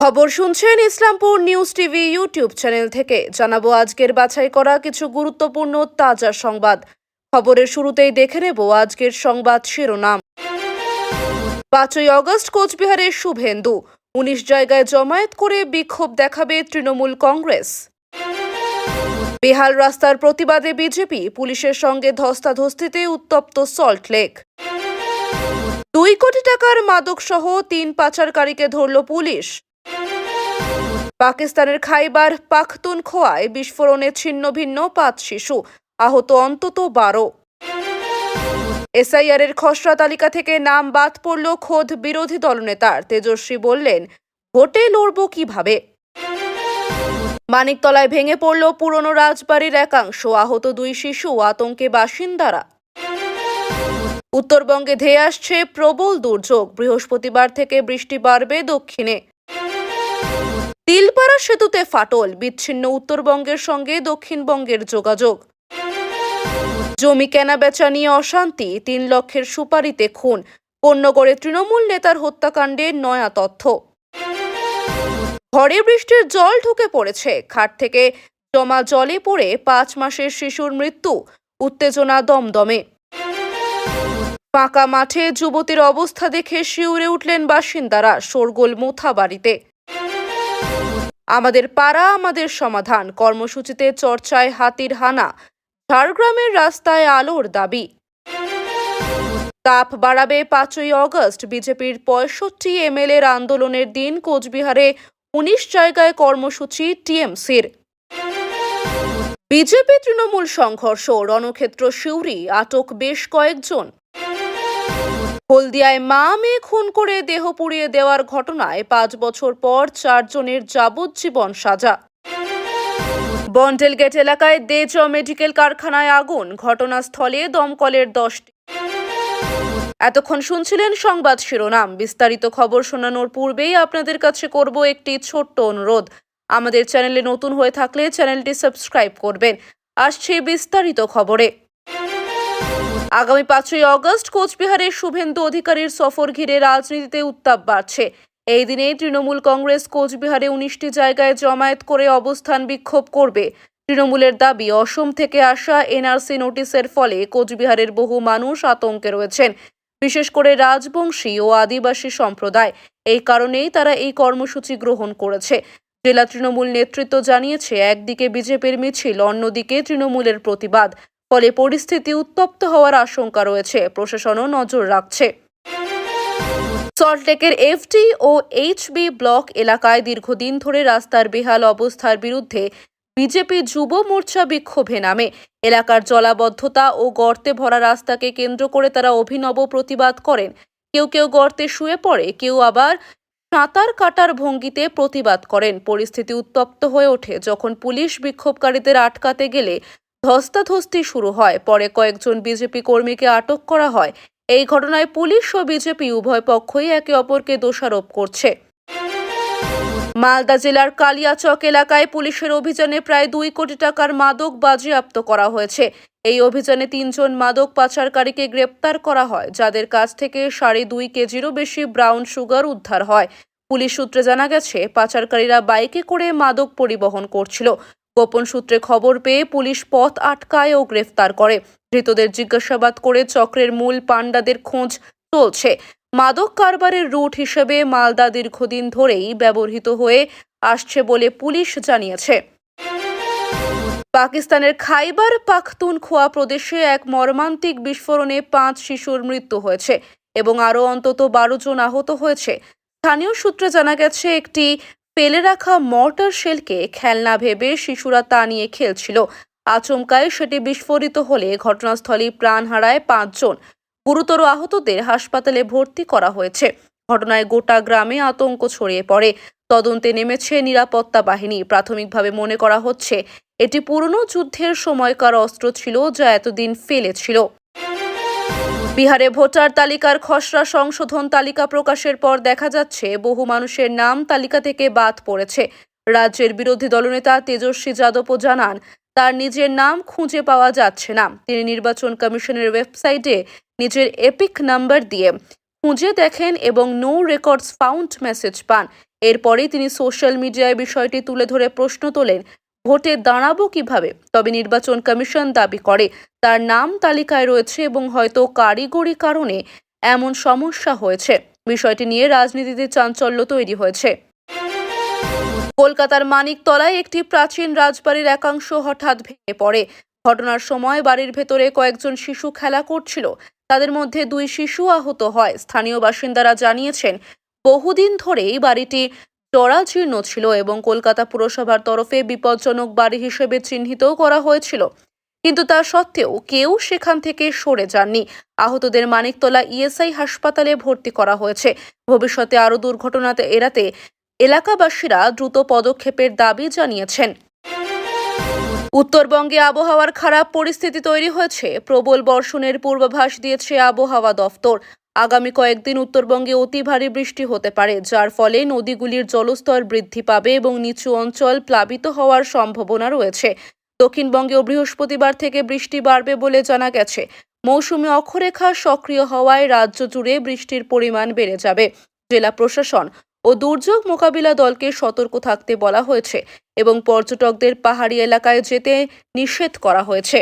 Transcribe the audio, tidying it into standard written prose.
খবর শুনছেন Islampur news TV YouTube channel থেকে। জানাবো আজকের বাছাই করা কিছু গুরুত্বপূর্ণ তাজা সংবাদ। খবরের শুরুতেই দেখে নেব আজকের সংবাদ শিরোনাম। 5ই আগস্ট কোচবিহারের শুভেন্দু, 19 জায়গায় জমায়েত করে বিক্ষোভ দেখাবে তৃণমূল কংগ্রেস। বেহাল রাস্তার প্রতিবাদে বিজেপি, পুলিশের সঙ্গে ধস্তাধস্তিতে উত্তপ্ত সল্টলেক। 2 কোটি টাকার মাদক সহ 3 পাচারকারীকে ধরল পুলিশ। পাকিস্তানের খাইবার পাখতুনখোয়ায় বিস্ফোরণে ছিন্নভিন্ন 5 শিশু, আহত অন্তত 12। এসআইআর-এর খসড়া তালিকা থেকে নাম বাদ পড়ল খোদ বিরোধী দলনেতার। তেজস্বী বললেন, ভোটে লড়ব কিভাবে। মানিকতলায় ভেঙে পড়ল পুরনো রাজবাড়ির একাংশ, আহত 2 শিশু, আতঙ্কে বাসিন্দারা। উত্তরবঙ্গে ধেয়ে আসছে প্রবল দুর্যোগ, বৃহস্পতিবার থেকে বৃষ্টি বাড়বে দক্ষিণে। তিলপাড়া সেতুতে ফাটল, বিচ্ছিন্ন উত্তরবঙ্গের সঙ্গে দক্ষিণবঙ্গের যোগাযোগ। জমি কেনা বেচা নিয়ে অশান্তি, 3 লক্ষের সুপারিতে খুন, পণ্যগড়ে তৃণমূল নেতার হত্যাকাণ্ডের নয়া তথ্য। ঝড়ে বৃষ্টির জল ঢুকে পড়েছে, খাট থেকে জমা জলে পড়ে 5 মাসের শিশুর মৃত্যু, উত্তেজনা দমদমে। ফাঁকা মাঠে যুবতীর অবস্থা দেখে শিউরে উঠলেন বাসিন্দারা, শোরগোল মোথাবাড়িতে। আমাদের পাড়া আমাদের সমাধান কর্মসূচিতে চর্চায় হাতির হানা, ঝাড়গ্রামের রাস্তায় আলোর দাবি। তাপ বাড়াবে 5ই আগস্ট, বিজেপির 65 এমএলএর আন্দোলনের দিন কোচবিহারে 19 জায়গায় কর্মসূচি টিএমসির। বিজেপি তৃণমূল সংঘর্ষ, রণক্ষেত্র সিউড়ি, আটক বেশ কয়েকজন। হলদিয়ায় মা মেয়ে খুন করে দেহ পুড়িয়ে দেওয়ার ঘটনায় 5 বছর পর 4 জনের যাবজ্জীবন সাজা। বন্ডেল গেট এলাকায় দেজ মেডিকেল কারখানায় আগুন, ঘটনাস্থলে দমকলের 10টি। এতক্ষণ শুনছিলেন সংবাদ শিরোনাম। বিস্তারিত খবর শোনানোর পূর্বেই আপনাদের কাছে করব একটি ছোট্ট অনুরোধ। আমাদের চ্যানেলে নতুন হয়ে থাকলে চ্যানেলটি সাবস্ক্রাইব করবেন। আসছে বিস্তারিত খবরে। আগামী 5ই আগস্ট কোচবিহারের শুভেন্দু অধিকারীর সফর ঘিরে রাজনীতিতে উত্তাপ বাড়ছে। এই দিনেই তৃণমূল কংগ্রেস কোচবিহারে 19টি জায়গায় জমায়েত করে অবস্থান বিক্ষোভ করবে। তৃণমূলের দাবি, অসম থেকে আসা এনআরসি নোটিশের ফলে কোচবিহারের বহু মানুষ আতঙ্কে রয়েছেন, বিশেষ করে রাজবংশী ও আদিবাসী সম্প্রদায়। এই কারণেই তারা এই কর্মসূচি গ্রহণ করেছে। জেলা তৃণমূল নেতৃত্ব জানিয়েছে, একদিকে বিজেপির মিছিল, অন্যদিকে তৃণমূলের প্রতিবাদ, ফলে পরিস্থিতি উত্তপ্ত হওয়ার আশঙ্কা রয়েছে। প্রশাসনও নজর রাখছে। সল্টলেকের এফডি ও এইচবি ব্লক এলাকায় দীর্ঘদিন ধরে রাস্তার বেহাল অবস্থার বিরুদ্ধে বিজেপি যুব মোর্চা বিক্ষোভে নামে। এলাকার জলাবদ্ধতা ও গর্তে ভরা রাস্তাকে কেন্দ্র করে তারা অভিনব প্রতিবাদ করেন। কেউ কেউ গর্তে শুয়ে পড়ে, কেউ আবার সাঁতার কাটার ভঙ্গিতে প্রতিবাদ করেন। পরিস্থিতি উত্তপ্ত হয়ে ওঠে যখন পুলিশ বিক্ষোভকারীদের আটকাতে গেলে ধস্তাধস্তি শুরু হয়। পরে কয়েকজন বিজেপি কর্মীকে আটক করা হয়। এই ঘটনায় পুলিশ ও বিজেপি উভয় পক্ষই একে অপরকে দোষারোপ করছে। মালদা জেলার কালিয়াচক এলাকায় পুলিশের অভিযানে প্রায় 2 কোটি টাকার মাদক বাজেয়াপ্ত করা হয়েছে। এই অভিযানে 3 জন মাদক পাচারকারীকে গ্রেপ্তার করা হয়, যাদের কাছ থেকে 2.5 কেজিরও বেশি ব্রাউন সুগার উদ্ধার হয়। পুলিশ সূত্রে জানা গেছে, পাচারকারীরা বাইকে করে মাদক পরিবহন করছিল। গোপন সূত্রে খবর পেয়ে পুলিশ পথ আটকায় ও গ্রেফতার করে। ধৃতদের জিজ্ঞাসাবাদ করে চক্রের মূল পাণ্ডাদের খোঁজ চলছে। মাদক কারবারের রুট হিসেবে মালদা দীর্ঘদিন ধরেই ব্যবহৃত হয়ে আসছে বলে পুলিশ জানিয়েছে। পাকিস্তানের খাইবার পাখতুনখোয়া প্রদেশে এক মর্মান্তিক বিস্ফোরণে 5 শিশুর মৃত্যু হয়েছে এবং আরও অন্তত 12 জন আহত হয়েছে। স্থানীয় সূত্রে জানা গেছে, একটি ফেলে রাখা মর্টার শেলকে খেলনা ভেবে শিশুরা তা নিয়ে খেলছিল। আচমকায় সেটি বিস্ফোরিত হলে ঘটনাস্থলেই প্রাণ হারায় 5 জন। গুরুতর আহতদের হাসপাতালে ভর্তি করা হয়েছে। ঘটনায় গোটা গ্রামে আতঙ্ক ছড়িয়ে পড়ে। তদন্তে নেমেছে নিরাপত্তা বাহিনী। প্রাথমিকভাবে মনে করা হচ্ছে, এটি পুরনো যুদ্ধের সময়কার অস্ত্র ছিল, যা এতদিন ফেলে ছিল। বিহারে ভোটার তালিকার খসড়া সংশোধন তালিকা প্রকাশের পর দেখা যাচ্ছে, বহু মানুষের নাম তালিকা থেকে বাদ পড়েছে। রাজ্যের বিরোধী দলনেতা তেজস্বী যাদবও জানান, তার নিজের নাম খুঁজে পাওয়া যাচ্ছে না। তিনি নির্বাচন কমিশনের ওয়েবসাইটে নিজের এপিক নাম্বার দিয়ে খুঁজে দেখেন এবং নো রেকর্ডস ফাউন্ড মেসেজ পান। এরপরেই তিনি সোশ্যাল মিডিয়ায় বিষয়টি তুলে ধরে প্রশ্ন তোলেন, ভোটে দাঁড়াবো কিভাবে? তবে নির্বাচন কমিশন দাবি করে তার নাম তালিকায় রয়েছে এবং হয়তো কারিগরি কারণে এমন সমস্যা হয়েছে। বিষয়টি নিয়ে রাজনীতিতে চাঞ্চল্য তৈরি হয়েছে। কলকাতার মানিকতলায় একটি প্রাচীন রাজবাড়ির একাংশ হঠাৎ ভেঙে পড়ে। ঘটনার সময় বাড়ির ভেতরে কয়েকজন শিশু খেলা করছিল। তাদের মধ্যে 2 শিশু আহত হয়। স্থানীয় বাসিন্দারা জানিয়েছেন, বহুদিন ধরেই বাড়িটি জরাজীর্ণ ছিল এবং কলকাতা পুরসভার তরফে বিপজ্জনক বাড়ি হিসেবে চিহ্নিতও করা হয়েছিল। কিন্তু তা সত্ত্বেও কেউ সেখান থেকে সরে যাননি। আহতদের মানিকতলা ইএসআই হাসপাতালে ভর্তি করা হয়েছে। ভবিষ্যতে আরও দুর্ঘটনা এড়াতে এলাকাবাসীরা দ্রুত পদক্ষেপের দাবি জানিয়েছেন। উত্তরবঙ্গে আবহাওয়ার খারাপ পরিস্থিতি তৈরি হয়েছে। প্রবল বর্ষণের পূর্বাভাস দিয়েছে আবহাওয়া দফতর। আগামী কয়েকদিন উত্তরবঙ্গে অতি ভারী বৃষ্টি হতে পারে, যার ফলে নদীগুলির জলস্তর বৃদ্ধি পাবে এবং নিচু অঞ্চল প্লাবিত হওয়ার সম্ভাবনা রয়েছে। দক্ষিণবঙ্গেও বৃহস্পতিবার থেকে বৃষ্টি বাড়বে বলে জানা গেছে। মৌসুমী অক্ষরেখা সক্রিয় হওয়ায় রাজ্য জুড়ে বৃষ্টির পরিমাণ বেড়ে যাবে। জেলা প্রশাসন ও দুর্যোগ মোকাবিলা দলকে সতর্ক থাকতে বলা হয়েছে এবং পর্যটকদের পাহাড়ি এলাকায় যেতে নিষেধ করা হয়েছে।